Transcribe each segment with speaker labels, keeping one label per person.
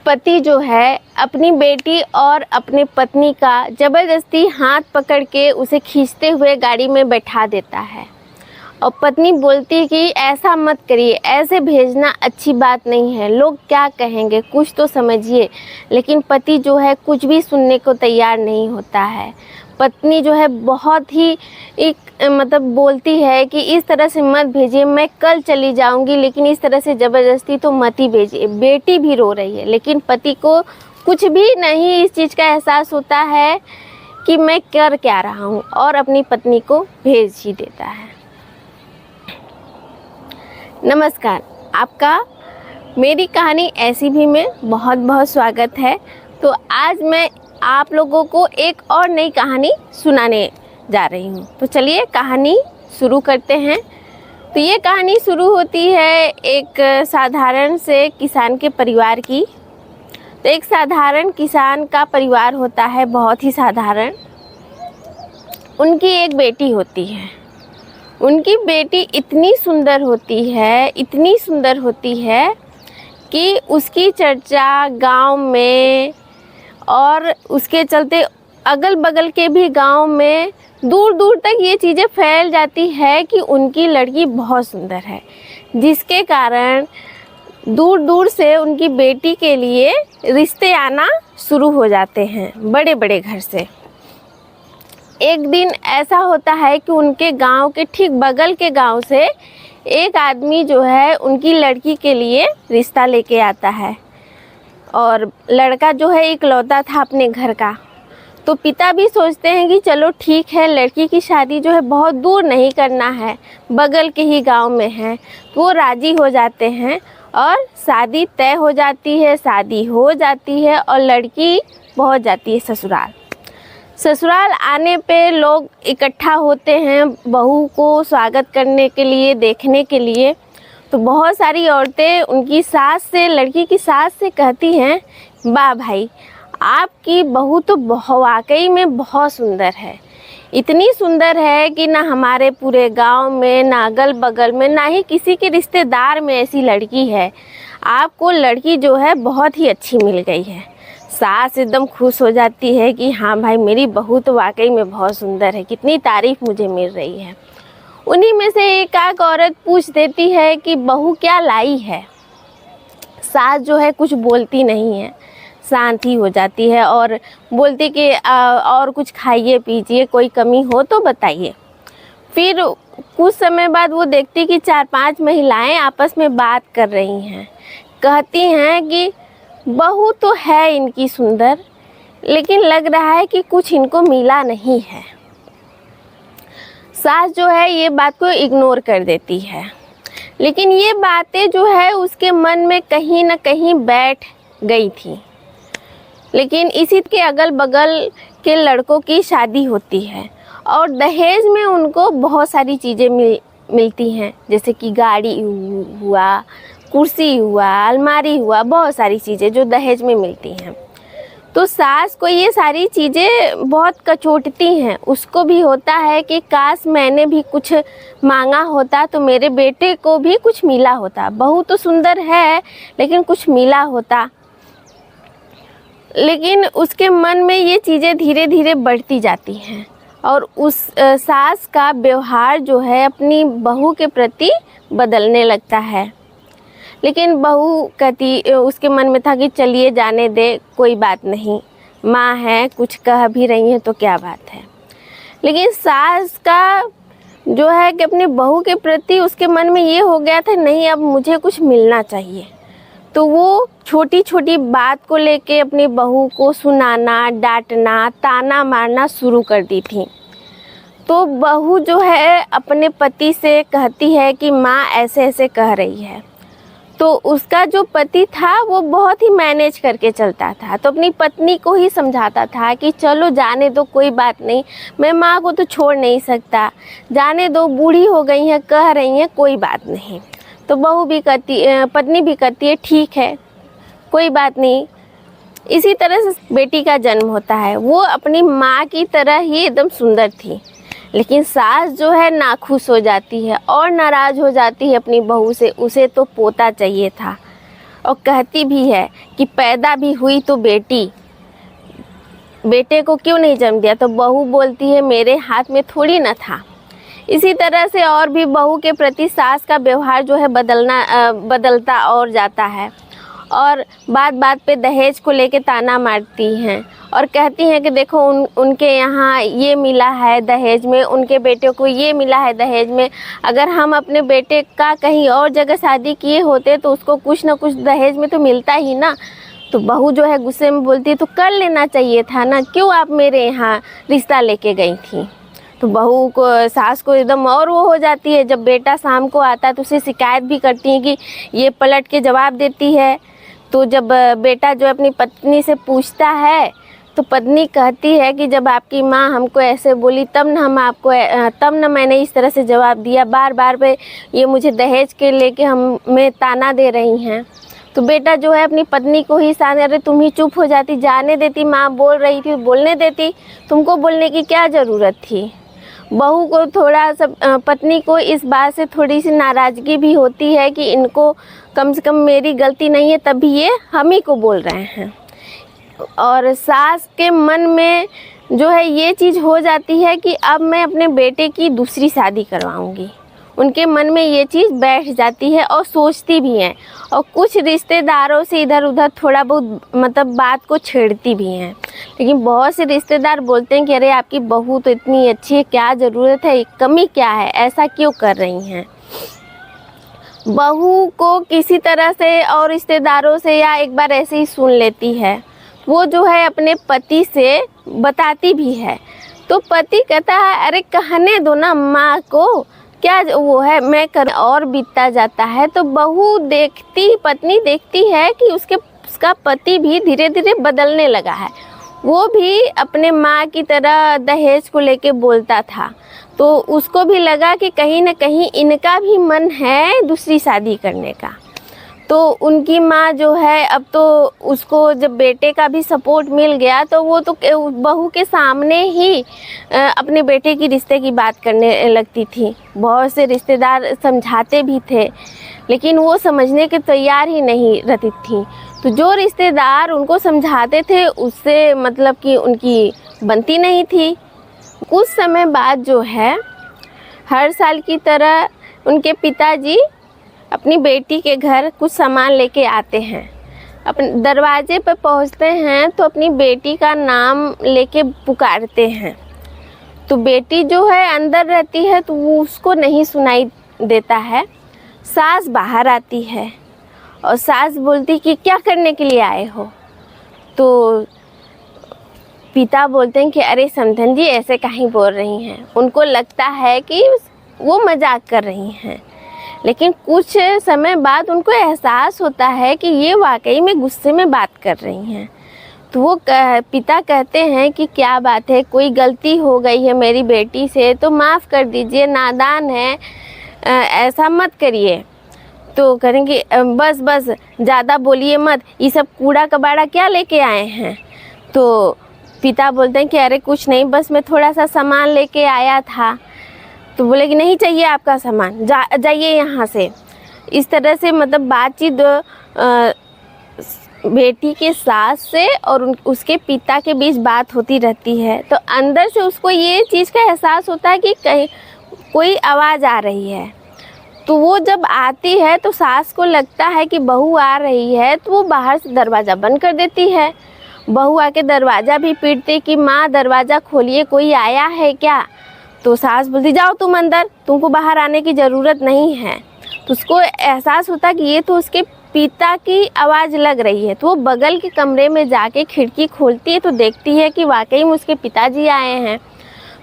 Speaker 1: पति जो है अपनी बेटी और अपनी पत्नी का ज़बरदस्ती हाथ पकड़ के उसे खींचते हुए गाड़ी में बैठा देता है और पत्नी बोलती है कि ऐसा मत करिए, ऐसे भेजना अच्छी बात नहीं है, लोग क्या कहेंगे, कुछ तो समझिए। लेकिन पति जो है कुछ भी सुनने को तैयार नहीं होता है। पत्नी जो है बहुत ही बोलती है कि इस तरह से मत भेजिए, मैं कल चली जाऊंगी, लेकिन इस तरह से ज़बरदस्ती तो मत ही भेजिए। बेटी भी रो रही है, लेकिन पति को कुछ भी नहीं इस चीज़ का एहसास होता है कि मैं कर क्या रहा हूँ, और अपनी पत्नी को भेज ही देता है। नमस्कार, आपका मेरी कहानी ऐसी भी में बहुत बहुत स्वागत है। तो आज मैं आप लोगों को एक और नई कहानी सुनाने जा रही हूँ। तो चलिए कहानी शुरू करते हैं। तो ये कहानी शुरू होती है एक साधारण से किसान के परिवार की। तो एक साधारण किसान का परिवार होता है, बहुत ही साधारण। उनकी एक बेटी होती है। उनकी बेटी इतनी सुंदर होती है कि उसकी चर्चा गांव में और उसके चलते अगल बगल के भी गांव में दूर दूर तक ये चीज़ें फैल जाती है कि उनकी लड़की बहुत सुंदर है, जिसके कारण दूर दूर से उनकी बेटी के लिए रिश्ते आना शुरू हो जाते हैं, बड़े बड़े घर से। एक दिन ऐसा होता है कि उनके गांव के ठीक बगल के गांव से एक आदमी जो है उनकी लड़की के लिए रिश्ता लेके आता है। और लड़का जो है इकलौता था अपने घर का। तो पिता भी सोचते हैं कि चलो ठीक है, लड़की की शादी जो है बहुत दूर नहीं करना है, बगल के ही गांव में है। तो वो राज़ी हो जाते हैं और शादी तय हो जाती है, शादी हो जाती है और लड़की पहुंच जाती है ससुराल। ससुराल आने पे लोग इकट्ठा होते हैं बहू को स्वागत करने के लिए, देखने के लिए। तो बहुत सारी औरतें उनकी सास से, लड़की की सास से कहती हैं, वाह भाई, आपकी बहू तो वाकई में बहुत सुंदर है। इतनी सुंदर है कि ना हमारे पूरे गांव में, ना अगल बगल में, ना ही किसी के रिश्तेदार में ऐसी लड़की है। आपको लड़की जो है बहुत ही अच्छी मिल गई है। सास एकदम खुश हो जाती है कि हाँ भाई, मेरी बहू तो वाकई में बहुत सुंदर है, कितनी तारीफ़ मुझे मिल रही है। उन्हीं में से एक आध औरत पूछ देती है कि बहू क्या लाई है। सास जो है कुछ बोलती नहीं है, शांत ही हो जाती है और बोलती कि और कुछ खाइए पीजिए, कोई कमी हो तो बताइए। फिर कुछ समय बाद वो देखती कि 4-5 महिलाएं आपस में बात कर रही हैं। कहती हैं कि बहू तो है इनकी सुंदर, लेकिन लग रहा है कि कुछ इनको मिला नहीं है। सास जो है ये बात को इग्नोर कर देती है, लेकिन ये बातें जो है उसके मन में कहीं ना कहीं बैठ गई थी। लेकिन इसी के अगल बगल के लड़कों की शादी होती है और दहेज में उनको बहुत सारी चीज़ें मिलती हैं, जैसे कि गाड़ी हुआ, कुर्सी हुआ, अलमारी हुआ, बहुत सारी चीज़ें जो दहेज में मिलती हैं। तो सास को ये सारी चीज़ें बहुत कचोटती हैं। उसको भी होता है कि काश मैंने भी कुछ मांगा होता तो मेरे बेटे को भी कुछ मिला होता। बहू तो सुंदर है, लेकिन कुछ मिला होता। लेकिन उसके मन में ये चीज़ें धीरे धीरे बढ़ती जाती हैं और उस सास का व्यवहार जो है अपनी बहू के प्रति बदलने लगता है। लेकिन बहू कहती, उसके मन में था कि चलिए जाने दे, कोई बात नहीं, माँ है, कुछ कह भी रही हैं तो क्या बात है। लेकिन सास का जो है कि अपनी बहू के प्रति उसके मन में ये हो गया था, नहीं अब मुझे कुछ मिलना चाहिए। तो वो छोटी छोटी बात को लेके अपनी बहू को सुनाना, डांटना, ताना मारना शुरू कर दी थी। तो बहू जो है अपने पति से कहती है कि माँ ऐसे ऐसे कह रही है। तो उसका जो पति था वो बहुत ही मैनेज करके चलता था। तो अपनी पत्नी को ही समझाता था कि चलो जाने दो, कोई बात नहीं, मैं माँ को तो छोड़ नहीं सकता, जाने दो, बूढ़ी हो गई हैं, कह रही हैं, कोई बात नहीं। तो पत्नी भी कहती है ठीक है, कोई बात नहीं। इसी तरह से बेटी का जन्म होता है। वो अपनी माँ की तरह ही एकदम सुंदर थी, लेकिन सास जो है नाखुश हो जाती है और नाराज़ हो जाती है अपनी बहू से। उसे तो पोता चाहिए था और कहती भी है कि पैदा भी हुई तो बेटी, बेटे को क्यों नहीं जन्म दिया। तो बहू बोलती है मेरे हाथ में थोड़ी ना था। इसी तरह से और भी बहू के प्रति सास का व्यवहार जो है बदलता और जाता है, और बात बात पे दहेज को लेके ताना मारती हैं और कहती हैं कि देखो उनके यहाँ ये मिला है दहेज में, उनके बेटे को ये मिला है दहेज में। अगर हम अपने बेटे का कहीं और जगह शादी किए होते तो उसको कुछ ना कुछ दहेज में तो मिलता ही ना। तो बहू जो है गुस्से में बोलती है तो कर लेना चाहिए था ना, क्यों आप मेरे यहाँ रिश्ता लेके गई थी। तो बहू को, सास को एकदम और वो हो जाती है। जब बेटा शाम को आता है तो उसे शिकायत भी करती है कि ये पलट के जवाब देती है। तो जब बेटा जो अपनी पत्नी से पूछता है तो पत्नी कहती है कि जब आपकी माँ हमको ऐसे बोली तब न मैंने इस तरह से जवाब दिया, बार बार पे ये मुझे दहेज के लेके हमें ताना दे रही हैं। तो बेटा जो है अपनी पत्नी को ही साथ, अरे तुम ही चुप हो जाती, जाने देती, माँ बोल रही थी बोलने देती, तुमको बोलने की क्या ज़रूरत थी। बहू को थोड़ा सा, पत्नी को इस बात से थोड़ी सी नाराज़गी भी होती है कि इनको कम से कम मेरी गलती नहीं है तभी ये हम ही को बोल रहे हैं। और सास के मन में जो है ये चीज़ हो जाती है कि अब मैं अपने बेटे की दूसरी शादी करवाऊंगी। उनके मन में ये चीज़ बैठ जाती है और सोचती भी हैं, और कुछ रिश्तेदारों से इधर उधर थोड़ा बहुत मतलब बात को छेड़ती भी हैं। लेकिन बहुत से रिश्तेदार बोलते हैं कि अरे आपकी बहू तो इतनी अच्छी है, क्या ज़रूरत है, कमी क्या है, ऐसा क्यों कर रही हैं। बहू को किसी तरह से और रिश्तेदारों से या एक बार ऐसे ही सुन लेती है, वो जो है अपने पति से बताती भी है। तो पति कहता है अरे कहने दो ना माँ को, क्या वो है, मैं कर। और बीतता जाता है तो पत्नी देखती है कि उसका पति भी धीरे धीरे बदलने लगा है। वो भी अपने माँ की तरह दहेज को लेके बोलता था। तो उसको भी लगा कि कहीं ना कहीं इनका भी मन है दूसरी शादी करने का। तो उनकी माँ जो है, अब तो उसको जब बेटे का भी सपोर्ट मिल गया तो वो तो बहू के सामने ही अपने बेटे की रिश्ते की बात करने लगती थी। बहुत से रिश्तेदार समझाते भी थे लेकिन वो समझने के तैयार ही नहीं रहती थी। तो जो रिश्तेदार उनको समझाते थे उससे मतलब कि उनकी बनती नहीं थी। कुछ समय बाद जो है, हर साल की तरह उनके पिताजी अपनी बेटी के घर कुछ सामान लेके आते हैं। अपने दरवाजे पर पहुंचते हैं तो अपनी बेटी का नाम लेके पुकारते हैं। तो बेटी जो है अंदर रहती है तो वो उसको नहीं सुनाई देता है। सास बाहर आती है और सास बोलती कि क्या करने के लिए आए हो। तो पिता बोलते हैं कि अरे समधन जी ऐसे कहीं बोल रही हैं। उनको लगता है कि वो मजाक कर रही हैं, लेकिन कुछ समय बाद उनको एहसास होता है कि ये वाकई में गुस्से में बात कर रही हैं। तो वो पिता कहते हैं कि क्या बात है, कोई गलती हो गई है मेरी बेटी से तो माफ़ कर दीजिए, नादान है, ऐसा मत करिए। तो करेंगे बस बस ज़्यादा बोलिए मत, ये सब कूड़ा कबाड़ा क्या लेके आए हैं। तो पिता बोलते हैं कि अरे कुछ नहीं, बस मैं थोड़ा सा सामान लेके आया था। तो बोले कि नहीं चाहिए आपका सामान, जाइए यहाँ से। इस तरह से मतलब बातचीत बेटी के सास से और उसके पिता के बीच बात होती रहती है। तो अंदर से उसको ये चीज़ का एहसास होता है कि कहीं कोई आवाज़ आ रही है। तो वो जब आती है तो सास को लगता है कि बहू आ रही है, तो वो बाहर से दरवाज़ा बंद कर देती है। बहू आके दरवाज़ा भी पीटती कि माँ दरवाज़ा खोलिए, कोई आया है क्या। तो सास बोलती जाओ तुम अंदर, तुमको बाहर आने की ज़रूरत नहीं है। तो उसको एहसास होता कि ये तो उसके पिता की आवाज़ लग रही है। तो वो बगल के कमरे में जाके खिड़की खोलती है तो देखती है कि वाकई में उसके पिताजी आए हैं।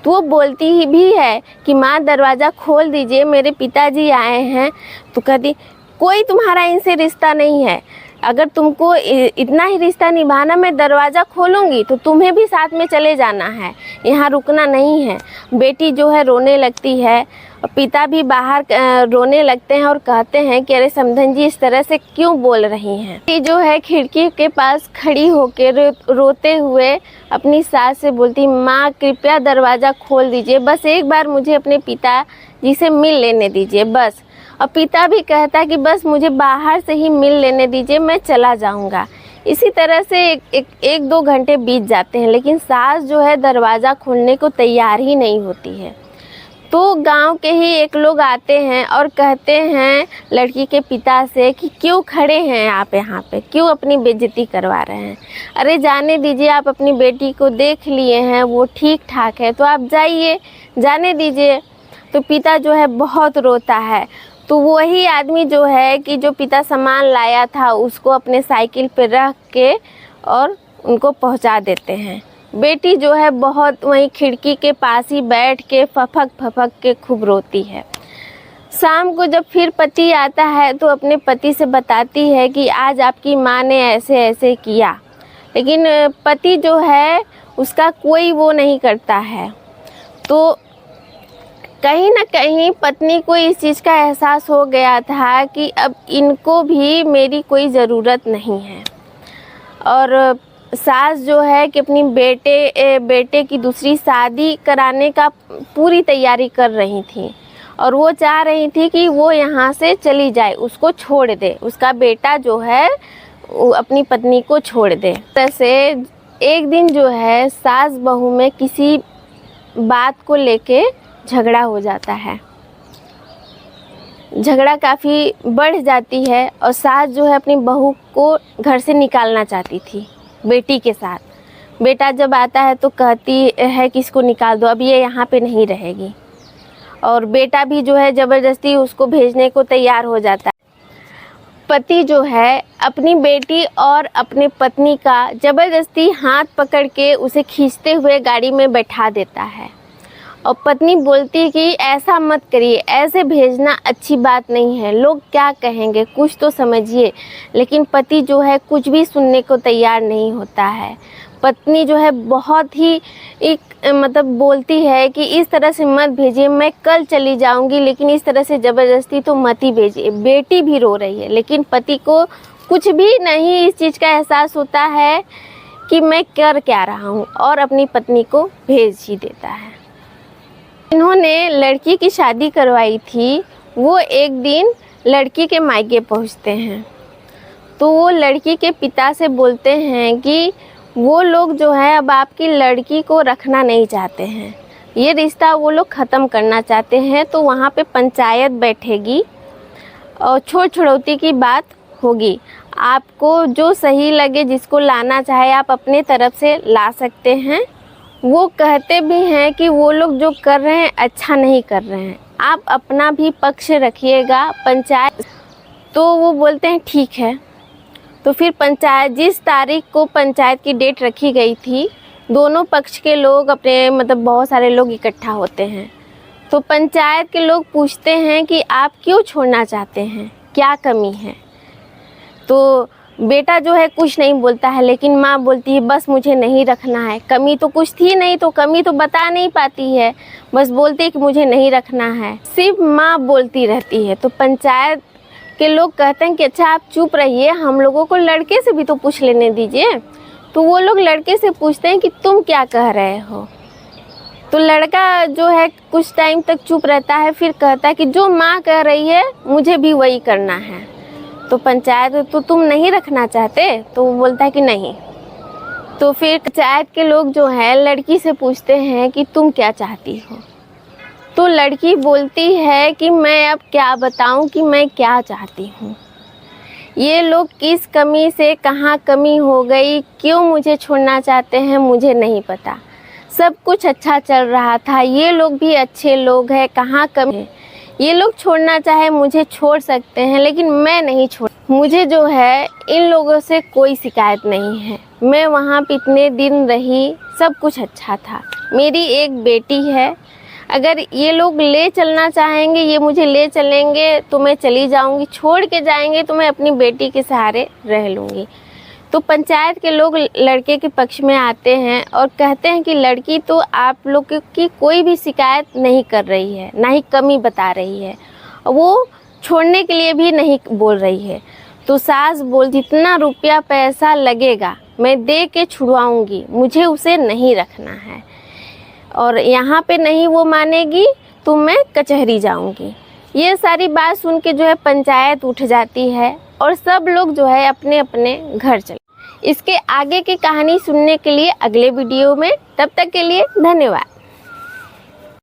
Speaker 1: तो वो बोलती ही भी है कि माँ दरवाज़ा खोल दीजिए, मेरे पिताजी आए हैं। तो कहती कोई तुम्हारा इनसे रिश्ता नहीं है, अगर तुमको इतना ही रिश्ता निभाना मैं दरवाज़ा खोलूँगी तो तुम्हें भी साथ में चले जाना है, यहाँ रुकना नहीं है। बेटी जो है रोने लगती है और पिता भी बाहर रोने लगते हैं और कहते हैं कि अरे समधन जी इस तरह से क्यों बोल रही हैं। ये जो है खिड़की के पास खड़ी होकर रोते हुए अपनी सास से बोलती माँ कृपया दरवाज़ा खोल दीजिए, बस एक बार मुझे अपने पिता जी से मिल लेने दीजिए बस। और पिता भी कहता है कि बस मुझे बाहर से ही मिल लेने दीजिए, मैं चला जाऊंगा। इसी तरह से एक दो घंटे बीत जाते हैं, लेकिन सास जो है दरवाज़ा खोलने को तैयार ही नहीं होती है। तो गांव के ही एक लोग आते हैं और कहते हैं लड़की के पिता से कि क्यों खड़े हैं आप यहाँ पे, क्यों अपनी बेइज्जती करवा रहे हैं। अरे जाने दीजिए, आप अपनी बेटी को देख लिए हैं, वो ठीक ठाक है, तो आप जाइए, जाने दीजिए। तो पिता जो है बहुत रोता है। तो वही आदमी जो है कि जो पिता सामान लाया था उसको अपने साइकिल पे रख के और उनको पहुंचा देते हैं। बेटी जो है बहुत वहीं खिड़की के पास ही बैठ के फपक के खूब रोती है। शाम को जब फिर पति आता है तो अपने पति से बताती है कि आज आपकी माँ ने ऐसे ऐसे किया, लेकिन पति जो है उसका कोई वो नहीं करता है। तो कहीं ना कहीं पत्नी को इस चीज़ का एहसास हो गया था कि अब इनको भी मेरी कोई ज़रूरत नहीं है। और सास जो है कि अपनी बेटे की दूसरी शादी कराने का पूरी तैयारी कर रही थी और वो चाह रही थी कि वो यहाँ से चली जाए, उसको छोड़ दे, उसका बेटा जो है अपनी पत्नी को छोड़ दे। जैसे एक दिन जो है सास बहू में किसी बात को लेके झगड़ा हो जाता है। झगड़ा काफ़ी बढ़ जाती है और सास जो है अपनी बहू को घर से निकालना चाहती थी बेटी के साथ। बेटा जब आता है तो कहती है कि इसको निकाल दो, अब ये यहाँ पे नहीं रहेगी। और बेटा भी जो है ज़बरदस्ती उसको भेजने को तैयार हो जाता है। पति जो है अपनी बेटी और अपने पत्नी का ज़बरदस्ती हाथ पकड़ के उसे खींचते हुए गाड़ी में बैठा देता है और पत्नी बोलती है कि ऐसा मत करिए, ऐसे भेजना अच्छी बात नहीं है, लोग क्या कहेंगे, कुछ तो समझिए। लेकिन पति जो है कुछ भी सुनने को तैयार नहीं होता है। पत्नी जो है बहुत ही बोलती है कि इस तरह से मत भेजिए, मैं कल चली जाऊंगी, लेकिन इस तरह से ज़बरदस्ती तो मत ही भेजिए। बेटी भी रो रही है, लेकिन पति को कुछ भी नहीं इस चीज़ का एहसास होता है कि मैं कर क्या रहा हूँ, और अपनी पत्नी को भेज ही देता है। इन्होंने लड़की की शादी करवाई थी, वो एक दिन लड़की के मायके पहुंचते हैं। तो वो लड़की के पिता से बोलते हैं कि वो लोग जो है अब आपकी लड़की को रखना नहीं चाहते हैं, ये रिश्ता वो लोग ख़त्म करना चाहते हैं। तो वहाँ पे पंचायत बैठेगी और छोड़ छुड़ौती की बात होगी। आपको जो सही लगे, जिसको लाना चाहे आप अपने तरफ से ला सकते हैं। वो कहते भी हैं कि वो लोग जो कर रहे हैं अच्छा नहीं कर रहे हैं, आप अपना भी पक्ष रखिएगा पंचायत। तो वो बोलते हैं ठीक है। तो फिर पंचायत, जिस तारीख को पंचायत की डेट रखी गई थी, दोनों पक्ष के लोग अपने बहुत सारे लोग इकट्ठा होते हैं। तो पंचायत के लोग पूछते हैं कि आप क्यों छोड़ना चाहते हैं, क्या कमी है। तो बेटा जो है कुछ नहीं बोलता है, लेकिन माँ बोलती है बस मुझे नहीं रखना है। कमी तो कुछ थी नहीं, तो कमी तो बता नहीं पाती है, बस बोलती है कि मुझे नहीं रखना है, सिर्फ माँ बोलती रहती है। तो पंचायत के लोग कहते हैं कि अच्छा आप चुप रहिए, हम लोगों को लड़के से भी तो पूछ लेने दीजिए। तो वो लोग लड़के से पूछते हैं कि तुम क्या कह रहे हो। तो लड़का जो है कुछ टाइम तक चुप रहता है, फिर कहता है कि जो माँ कह रही है मुझे भी वही करना है। तो पंचायत, तो तुम नहीं रखना चाहते? तो वो बोलता है कि नहीं। तो फिर पंचायत के लोग जो है लड़की से पूछते हैं कि तुम क्या चाहती हो। तो लड़की बोलती है कि मैं अब क्या बताऊं कि मैं क्या चाहती हूँ। ये लोग किस कमी से कहाँ कमी हो गई, क्यों मुझे छोड़ना चाहते हैं, मुझे नहीं पता। सब कुछ अच्छा चल रहा था, ये लोग भी अच्छे लोग हैं, कहाँ कमी है। ये लोग छोड़ना चाहे मुझे छोड़ सकते हैं, लेकिन मैं नहीं छोड़। मुझे जो है इन लोगों से कोई शिकायत नहीं है। मैं वहाँ पे इतने दिन रही, सब कुछ अच्छा था। मेरी एक बेटी है, अगर ये लोग ले चलना चाहेंगे, ये मुझे ले चलेंगे तो मैं चली जाऊँगी, छोड़ के जाएंगे तो मैं अपनी बेटी के सहारे रह लूँगी। तो पंचायत के लोग लड़के के पक्ष में आते हैं और कहते हैं कि लड़की तो आप लोग की कोई भी शिकायत नहीं कर रही है, ना ही कमी बता रही है, वो छोड़ने के लिए भी नहीं बोल रही है। तो सास बोल जितना रुपया पैसा लगेगा मैं दे के छुड़वाऊँगी, मुझे उसे नहीं रखना है, और यहाँ पे नहीं वो मानेगी तो मैं कचहरी जाऊँगी। ये सारी बात सुन के जो है पंचायत उठ जाती है और सब लोग जो है अपने अपने घर चले। इसके आगे की कहानी सुनने के लिए अगले वीडियो में, तब तक के लिए धन्यवाद।